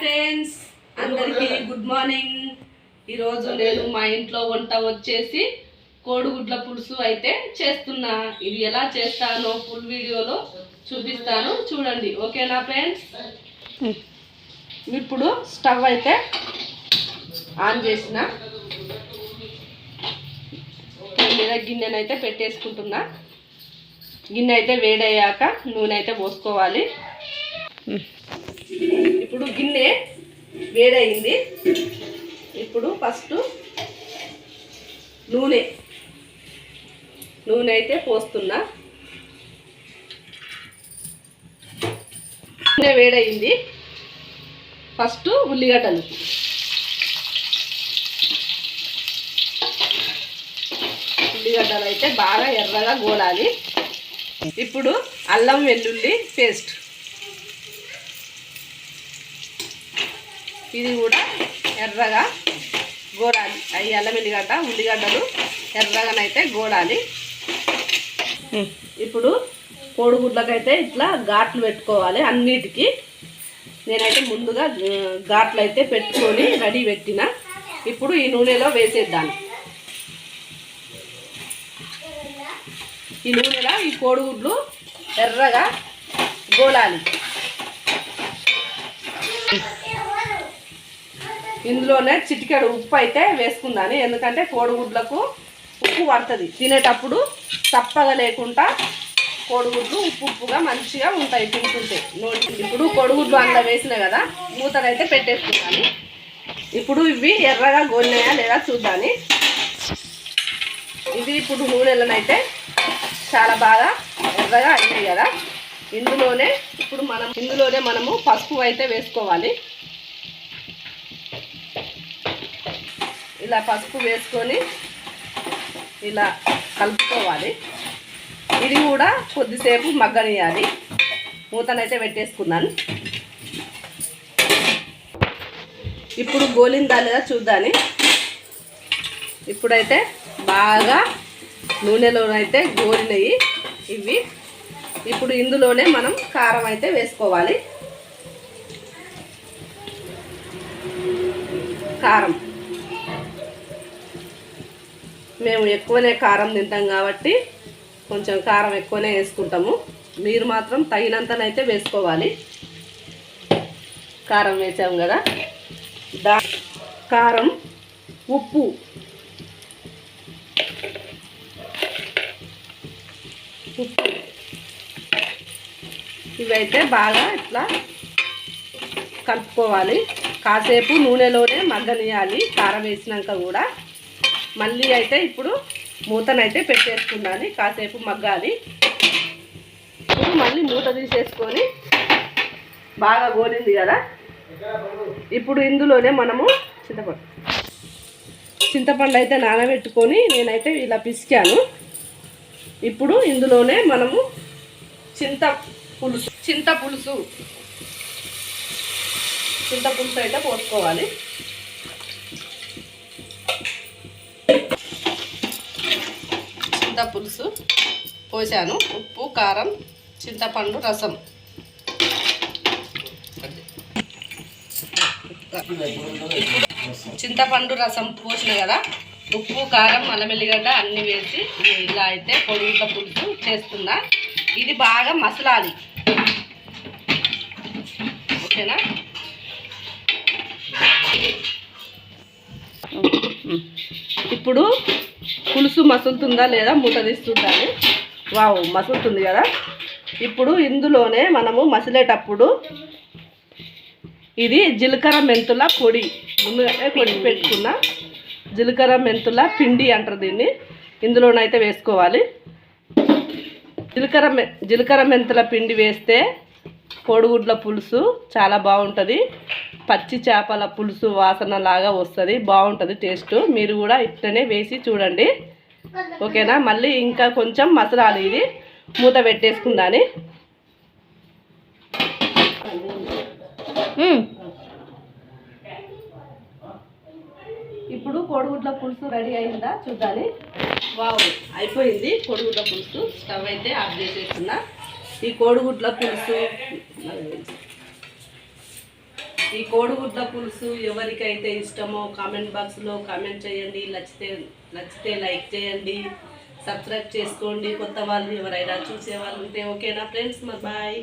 Friends, అందరికీ good morning. ఈరోజు నేను మా ఇంట్లో వంట వచ్చేసి కోడిగుడ్ల పులుసు అయితే చేస్తున్నా. ఇది ఎలా చేస్తానో ఫుల్ వీడియోలో చూపిస్తాను, చూడండి. ఓకేనా ఫ్రెండ్స్? ఇప్పుడు స్టవ్ అయితే ఆన్ చేసిన, మీద గిన్నెనైతే పెట్టేసుకుంటున్నా. గిన్నె అయితే వేడయ్యాక నూనె అయితే పోసుకోవాలి. ఇప్పుడు గిన్నె వేడయింది. ఇప్పుడు ఫస్ట్ నూనె అయితే పోస్తున్నా. నూనె వేడయింది. ఫస్ట్ ఉల్లిగడ్డలు అయితే బాగా ఎర్రగా గోలాలి. ఇప్పుడు అల్లం వెల్లుల్లి పేస్ట్, ఇది కూడా ఎర్రగా గోలాలి. అవి అల్లం ఉల్లిగడ్డలు ఎర్రగానైతే గోలాలి. ఇప్పుడు కోడిగుడ్లకైతే ఇట్లా ఘాట్లు పెట్టుకోవాలి. అన్నిటికీ నేనైతే ముందుగా ఘాట్లు అయితే పెట్టుకొని రెడీ పెట్టిన. ఇప్పుడు ఈ నూనెలో వేసేద్దాను. ఈ నూనెలో ఈ కోడిగుడ్లు ఎర్రగా గోలాలి. ఇందులోనే చిటికెడు ఉప్పు అయితే వేసుకుందాను, ఎందుకంటే కోడిగుడ్లకు ఉప్పు పడుతుంది. తినేటప్పుడు చప్పగా లేకుండా కోడిగుడ్లు ఉప్పుగా మంచిగా ఉంటాయి తింటుంటే. ఇప్పుడు కోడిగుడ్లు అందులో వేసిన కదా, మూతనైతే పెట్టేసుకున్నాను. ఇప్పుడు ఇవి ఎర్రగా గోలినాయా లేదా చూద్దాని. ఇది ఇప్పుడు నూనెలనైతే చాలా బాగా ఎర్రగా అయినాయి కదా. ఇందులోనే మనము పసుపు అయితే వేసుకోవాలి. ఇలా పసుపు వేసుకొని ఇలా కలుపుకోవాలి. ఇది కూడా కొద్దిసేపు మగ్గనియాలి. మూతనైతే పెట్టేసుకున్నాను. ఇప్పుడు గోలిందా లేదా చూద్దాని. ఇప్పుడైతే బాగా నూనెలోనైతే గోలినవి ఇవి. ఇప్పుడు ఇందులోనే మనం కారం అయితే వేసుకోవాలి. కారం మేము ఎక్కువనే కారం తింటాం కాబట్టి కొంచెం కారం ఎక్కువనే వేసుకుంటాము. మీరు మాత్రం తగినంతనైతే వేసుకోవాలి. కారం వేసాము కదా, కారం, ఉప్పు, ఇవైతే బాగా ఇట్లా కలుపుకోవాలి. కాసేపు నూనెలోనే మగ్గనియాలి. కారం వేసినాక కూడా మళ్ళీ అయితే ఇప్పుడు మూతనైతే పెట్టేసుకున్నాను. కాసేపు మగ్గాలి. ఇప్పుడు మళ్ళీ మూత తీసేసుకొని బాగా గోలింది కదా. ఇప్పుడు ఇందులోనే మనము చింతపండు అయితే నానబెట్టుకొని నేనైతే ఇలా పిసికాను. ఇప్పుడు ఇందులోనే మనము చింతపులుసు అయితే పోసుకోవాలి. చింతపులుసు పోసాను. ఉప్పు, కారం, చింతపండు రసం, చింతపండు రసం పోసిన కదా. ఉప్పు, కారం, అల్లం వెల్లిగడ్డ అన్నీ వేసి ఇలా అయితే కోడిగుడ్ల పులుసు చేస్తున్నా. ఇది బాగా మసలాలి. ఓకేనా? ఇప్పుడు పులుసు మసులుతుందా లేదా మూత తీస్తుందని. వావ్, మసులుతుంది కదా. ఇప్పుడు ఇందులోనే మనము మసిలేటప్పుడు ఇది జీలకర్ర మెంతుల పొడి, ముందుగానే పొడి పెట్టుకున్న జీలకర్ర మెంతుల పిండి అంటారు దీన్ని. ఇందులోనైతే వేసుకోవాలి. జీలకర్ర మెంతుల పిండి వేస్తే కోడిగుడ్ల పులుసు చాలా బాగుంటుంది. పచ్చి చేపల పులుసు వాసన లాగా వస్తుంది, బాగుంటుంది టేస్ట్. మీరు కూడా ఇట్లనే వేసి చూడండి. ఓకేనా? మళ్ళీ ఇంకా కొంచెం మసలాలి. ఇది మూత పెట్టేసుకుందాని. ఇప్పుడు కోడిగుడ్ల పులుసు రెడీ అయిందా చూద్దాని. వావ్, అయిపోయింది కోడిగుడ్ల పులుసు. స్టవ్ అయితే ఆఫ్ చేసేస్తున్నా. ఈ కోడిగుడ్ల పులుసు ఈ కోడిగుడ్ల పులుసు ఎవరికైతే ఇష్టమో కామెంట్ బాక్స్లో కామెంట్ చేయండి. నచ్చితే లైక్ చేయండి, సబ్స్క్రైబ్ చేసుకోండి. కొత్త వాళ్ళు ఎవరైనా చూసే వాళ్ళు ఉంటే ఓకేనా ఫ్రెండ్స్, మరి బాయ్.